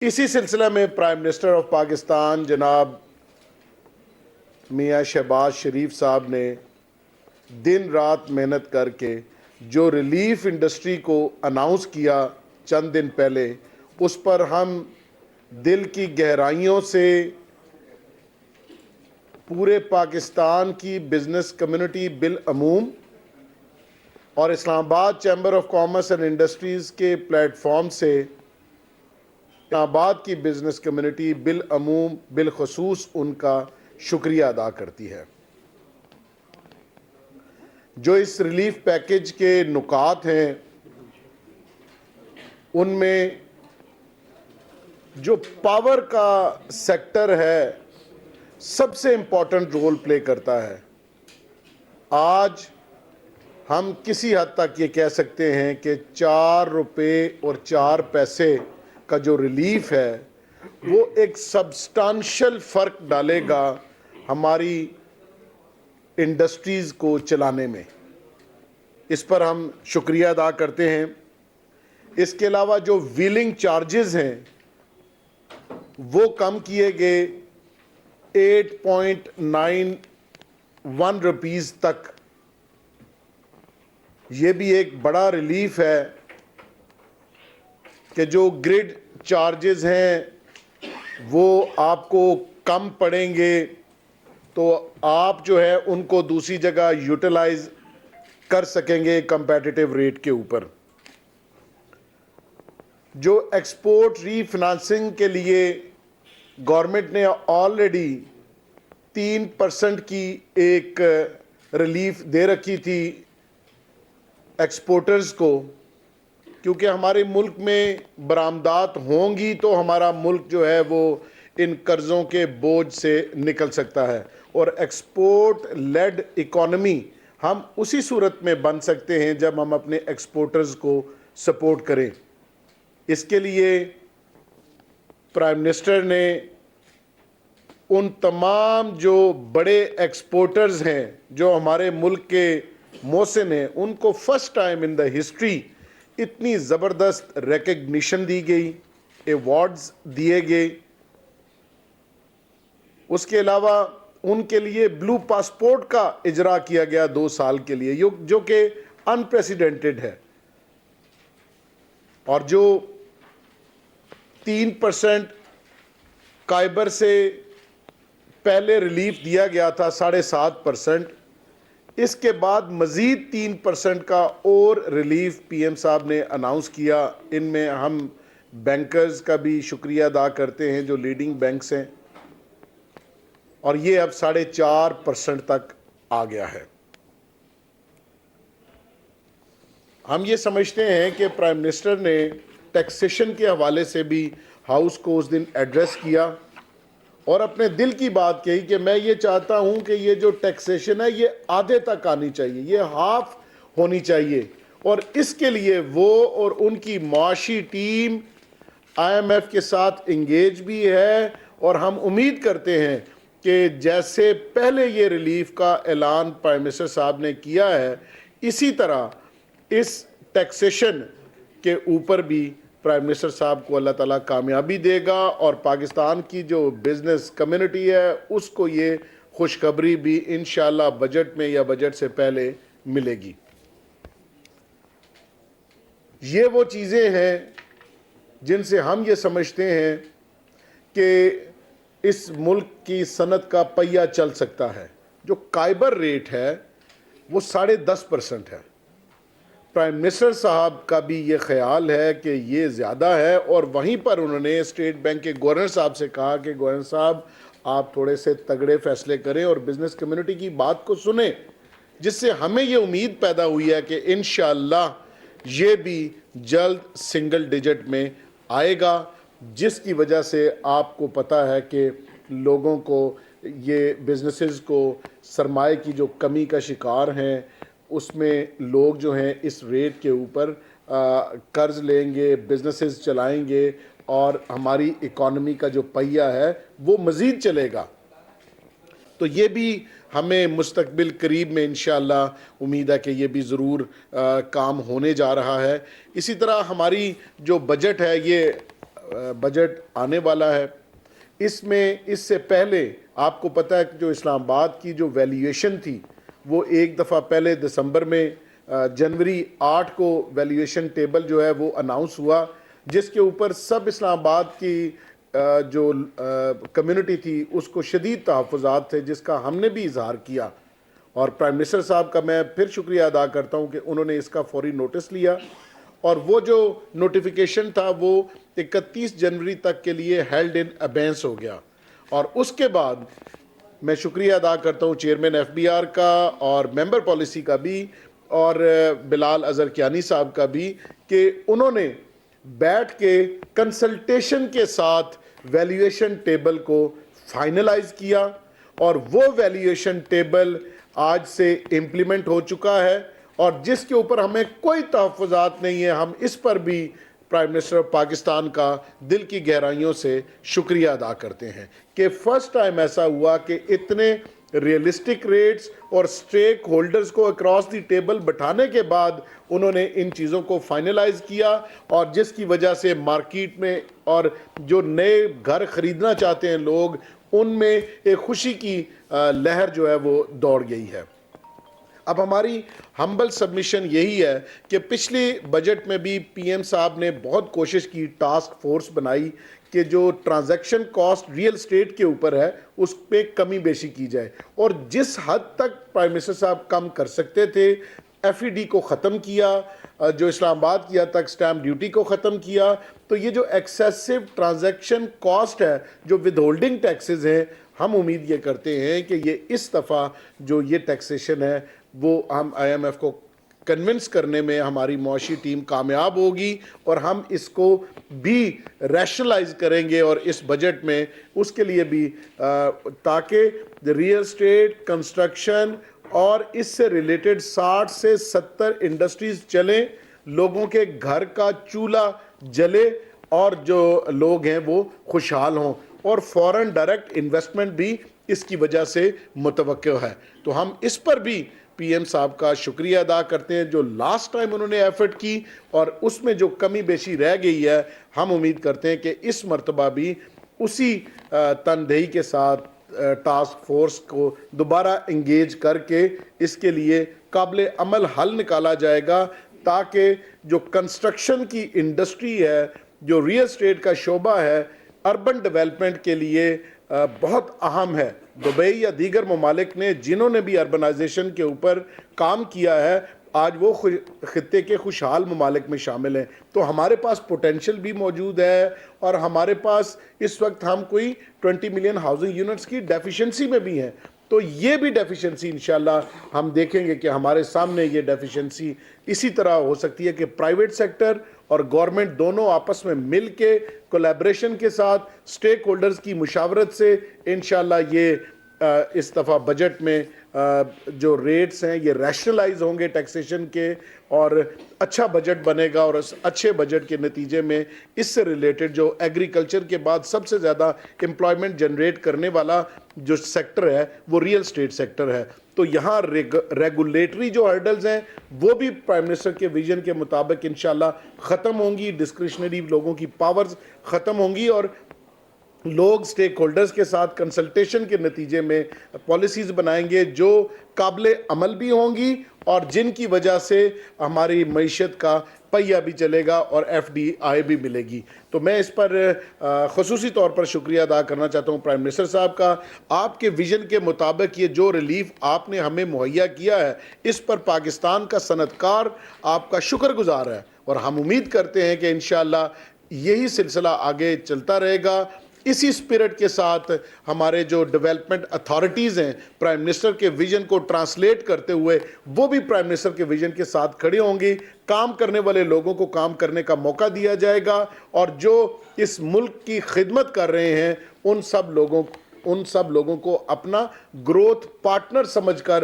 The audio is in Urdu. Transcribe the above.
اسی سلسلہ میں پرائم منسٹر آف پاکستان جناب میاں شہباز شریف صاحب نے دن رات محنت کر کے جو ریلیف انڈسٹری کو اناؤنس کیا چند دن پہلے، اس پر ہم دل کی گہرائیوں سے پورے پاکستان کی بزنس کمیونٹی بالعموم اور اسلام آباد chamber of commerce and industries کے پلیٹ فارم سے اسلام آباد کی بزنس کمیونٹی بالعموم بالخصوص ان کا شکریہ ادا کرتی ہے۔ جو اس ریلیف پیکج کے نکات ہیں ان میں جو پاور کا سیکٹر ہے سب سے امپورٹنٹ رول پلے کرتا ہے۔ آج ہم کسی حد تک یہ کہہ سکتے ہیں کہ 4 روپے اور 4 پیسے کا جو ریلیف ہے وہ ایک سبسٹانشل فرق ڈالے گا ہماری انڈسٹریز کو چلانے میں۔ اس پر ہم شکریہ ادا کرتے ہیں۔ اس کے علاوہ جو ویلنگ چارجز ہیں وہ کم کیے گئے 8.91 روپیز تک۔ یہ بھی ایک بڑا ریلیف ہے کہ جو گریڈ چارجز ہیں وہ آپ کو کم پڑیں گے تو آپ جو ہے ان کو دوسری جگہ یوٹیلائز کر سکیں گے کمپیٹیٹیو ریٹ کے اوپر۔ جو ایکسپورٹ ری فنانسنگ کے لیے گورنمنٹ نے آلریڈی 3% کی ایک ریلیف دے رکھی تھی ایکسپورٹرز کو، کیونکہ ہمارے ملک میں برآمدات ہوں گی تو ہمارا ملک جو ہے وہ ان قرضوں کے بوجھ سے نکل سکتا ہے، اور ایکسپورٹ لیڈ اکانومی ہم اسی صورت میں بن سکتے ہیں جب ہم اپنے ایکسپورٹرز کو سپورٹ کریں۔ اس کے لیے پرائم منسٹر نے ان تمام جو بڑے ایکسپورٹرز ہیں جو ہمارے ملک کے محسن ہیں ان کو first time in the history اتنی زبردست ریکگنیشن دی گئی، ایوارڈز دیے گئے۔ اس کے علاوہ ان کے لیے بلو پاسپورٹ کا اجرا کیا گیا 2 سال کے لیے، جو کہ انپریسیڈنٹڈ ہے، اور جو 3% کائبر سے پہلے ریلیف دیا گیا تھا 7.5%، اس کے بعد مزید 3% کا اور ریلیف پی ایم صاحب نے اناؤنس کیا۔ ان میں ہم بینکرز کا بھی شکریہ ادا کرتے ہیں جو لیڈنگ بینکس ہیں، اور یہ اب 4.5% تک آ گیا ہے۔ ہم یہ سمجھتے ہیں کہ پرائم منسٹر نے ٹیکسیشن کے حوالے سے بھی ہاؤس کو اس دن ایڈریس کیا اور اپنے دل کی بات کہی کہ میں یہ چاہتا ہوں کہ یہ جو ٹیکسیشن ہے یہ آدھے تک آنی چاہیے، یہ ہاف ہونی چاہیے، اور اس کے لیے وہ اور ان کی معاشی ٹیم آئی ایم ایف کے ساتھ انگیج بھی ہے، اور ہم امید کرتے ہیں کہ جیسے پہلے یہ ریلیف کا اعلان پرائم منسٹر صاحب نے کیا ہے اسی طرح اس ٹیکسیشن کے اوپر بھی پرائم منسٹر صاحب کو اللہ تعالیٰ کامیابی دے گا، اور پاکستان کی جو بزنس کمیونٹی ہے اس کو یہ خوشخبری بھی انشاءاللہ بجٹ میں یا بجٹ سے پہلے ملے گی۔ یہ وہ چیزیں ہیں جن سے ہم یہ سمجھتے ہیں کہ اس ملک کی صنعت کا پہیہ چل سکتا ہے۔ جو کائبر ریٹ ہے وہ 10.5% ہے۔ پرائم منسٹر صاحب کا بھی یہ خیال ہے کہ یہ زیادہ ہے، اور وہیں پر انہوں نے اسٹیٹ بینک کے گورنر صاحب سے کہا کہ گورنر صاحب آپ تھوڑے سے تگڑے فیصلے کریں اور بزنس کمیونٹی کی بات کو سنیں، جس سے ہمیں یہ امید پیدا ہوئی ہے کہ انشاءاللہ یہ بھی جلد سنگل ڈیجٹ میں آئے گا، جس کی وجہ سے آپ کو پتہ ہے کہ لوگوں کو یہ بزنسز کو سرمایہ کی جو کمی کا شکار ہیں اس میں لوگ جو ہیں اس ریٹ کے اوپر قرض لیں گے، بزنسز چلائیں گے، اور ہماری اکانومی کا جو پہیہ ہے وہ مزید چلے گا۔ تو یہ بھی ہمیں مستقبل قریب میں انشاءاللہ امید ہے کہ یہ بھی ضرور کام ہونے جا رہا ہے۔ اسی طرح ہماری جو بجٹ ہے یہ بجٹ آنے والا ہے، اس میں اس سے پہلے آپ کو پتہ ہے کہ جو اسلام آباد کی جو ویلیویشن تھی وہ ایک دفعہ پہلے دسمبر میں جنوری 8 کو ویلیویشن ٹیبل جو ہے وہ اناؤنس ہوا، جس کے اوپر سب اسلام آباد کی جو کمیونٹی تھی اس کو شدید تحفظات تھے، جس کا ہم نے بھی اظہار کیا، اور پرائم منسٹر صاحب کا میں پھر شکریہ ادا کرتا ہوں کہ انہوں نے اس کا فوری نوٹس لیا، اور وہ جو نوٹیفیکیشن تھا وہ 31 جنوری تک کے لیے ہیلڈ ان ابینس ہو گیا۔ اور اس کے بعد میں شکریہ ادا کرتا ہوں چیئرمین ایف بی آر کا اور ممبر پالیسی کا بھی اور بلال اظہر کیانی صاحب کا بھی، کہ انہوں نے بیٹھ کے کنسلٹیشن کے ساتھ ویلیویشن ٹیبل کو فائنلائز کیا، اور وہ ویلیویشن ٹیبل آج سے امپلیمنٹ ہو چکا ہے، اور جس کے اوپر ہمیں کوئی تحفظات نہیں ہے۔ ہم اس پر بھی پرائم منسٹر آف پاکستان کا دل کی گہرائیوں سے شکریہ ادا کرتے ہیں کہ فرسٹ ٹائم ایسا ہوا کہ اتنے ریئلسٹک ریٹس اور سٹیک ہولڈرز کو اکراس دی ٹیبل بٹھانے کے بعد انہوں نے ان چیزوں کو فائنلائز کیا، اور جس کی وجہ سے مارکیٹ میں اور جو نئے گھر خریدنا چاہتے ہیں لوگ، ان میں ایک خوشی کی لہر جو ہے وہ دوڑ گئی ہے۔ اب ہماری ہمبل سبمیشن یہی ہے کہ پچھلے بجٹ میں بھی پی ایم صاحب نے بہت کوشش کی، ٹاسک فورس بنائی کہ جو ٹرانزیکشن کاسٹ ریئل اسٹیٹ کے اوپر ہے اس پہ کمی بیشی کی جائے، اور جس حد تک پرائم منسٹر صاحب کم کر سکتے تھے ایف ای ڈی کو ختم کیا، جو اسلام آباد کی حد تک سٹیمپ ڈیوٹی کو ختم کیا، تو یہ جو ایکسیسو ٹرانزیکشن کاسٹ ہے، جو ود ہولڈنگ ٹیکسز ہیں، ہم امید یہ کرتے ہیں کہ یہ اس دفعہ جو یہ ٹیکسیشن ہے وہ ہم آئی ایم ایف کو کنونس کرنے میں ہماری معاشی ٹیم کامیاب ہوگی، اور ہم اس کو بھی ریشنلائز کریں گے، اور اس بجٹ میں اس کے لیے بھی تاکہ ریئل اسٹیٹ، کنسٹرکشن اور اس سے ریلیٹڈ 60 سے 70 انڈسٹریز چلیں، لوگوں کے گھر کا چولہا جلے، اور جو لوگ ہیں وہ خوشحال ہوں، اور فورن ڈائریکٹ انویسٹمنٹ بھی اس کی وجہ سے متوقع ہے۔ تو ہم اس پر بھی پی ایم صاحب کا شکریہ ادا کرتے ہیں، جو لاسٹ ٹائم انہوں نے ایفرٹ کی، اور اس میں جو کمی بیشی رہ گئی ہے ہم امید کرتے ہیں کہ اس مرتبہ بھی اسی تندہی کے ساتھ ٹاسک فورس کو دوبارہ انگیج کر کے اس کے لیے قابل عمل حل نکالا جائے گا، تاکہ جو کنسٹرکشن کی انڈسٹری ہے، جو ریئل اسٹیٹ کا شعبہ ہے، اربن ڈیولپمنٹ کے لیے بہت اہم ہے۔ دبئی یا دیگر ممالک نے جنہوں نے بھی اربنائزیشن کے اوپر کام کیا ہے، آج وہ خطے کے خوشحال ممالک میں شامل ہیں، تو ہمارے پاس پوٹینشل بھی موجود ہے، اور ہمارے پاس اس وقت ہم کوئی 20 ملین ہاؤسنگ یونٹس کی ڈیفیشنسی میں بھی ہیں، تو یہ بھی ڈیفیشنسی انشاءاللہ ہم دیکھیں گے کہ ہمارے سامنے یہ ڈیفیشنسی اسی طرح ہو سکتی ہے کہ پرائیویٹ سیکٹر اور گورنمنٹ دونوں آپس میں مل کے کولیبریشن کے ساتھ سٹیک ہولڈرز کی مشاورت سے انشاءاللہ یہ اس دفعہ بجٹ میں جو ریٹس ہیں یہ ریشنلائز ہوں گے ٹیکسیشن کے، اور اچھا بجٹ بنے گا، اور اس اچھے بجٹ کے نتیجے میں اس سے ریلیٹڈ جو ایگریکلچر کے بعد سب سے زیادہ امپلائمنٹ جنریٹ کرنے والا جو سیکٹر ہے وہ ریئل اسٹیٹ سیکٹر ہے، تو یہاں ریگولیٹری جو ہرڈلز ہیں وہ بھی پرائم منسٹر کے ویژن کے مطابق انشاءاللہ ختم ہوں گی، ڈسکریشنری لوگوں کی پاورز ختم ہوں گی، اور لوگ سٹیک ہولڈرز کے ساتھ کنسلٹیشن کے نتیجے میں پالیسیز بنائیں گے جو قابل عمل بھی ہوں گی، اور جن کی وجہ سے ہماری معیشت کا پہیہ بھی چلے گا اور ایف ڈی آئی بھی ملے گی۔ تو میں اس پر خصوصی طور پر شکریہ ادا کرنا چاہتا ہوں پرائم منسٹر صاحب کا، آپ کے ویژن کے مطابق یہ جو ریلیف آپ نے ہمیں مہیا کیا ہے اس پر پاکستان کا صنعت کار آپ کا شکر گزار ہے، اور ہم امید کرتے ہیں کہ انشاءاللہ یہی سلسلہ آگے چلتا رہے گا۔ اسی سپیرٹ کے ساتھ ہمارے جو ڈیولپمنٹ اتھارٹیز ہیں پرائم منسٹر کے ویژن کو ٹرانسلیٹ کرتے ہوئے وہ بھی پرائم منسٹر کے ویژن کے ساتھ کھڑے ہوں گی، کام کرنے والے لوگوں کو کام کرنے کا موقع دیا جائے گا، اور جو اس ملک کی خدمت کر رہے ہیں ان سب لوگوں کو اپنا گروتھ پارٹنر سمجھ کر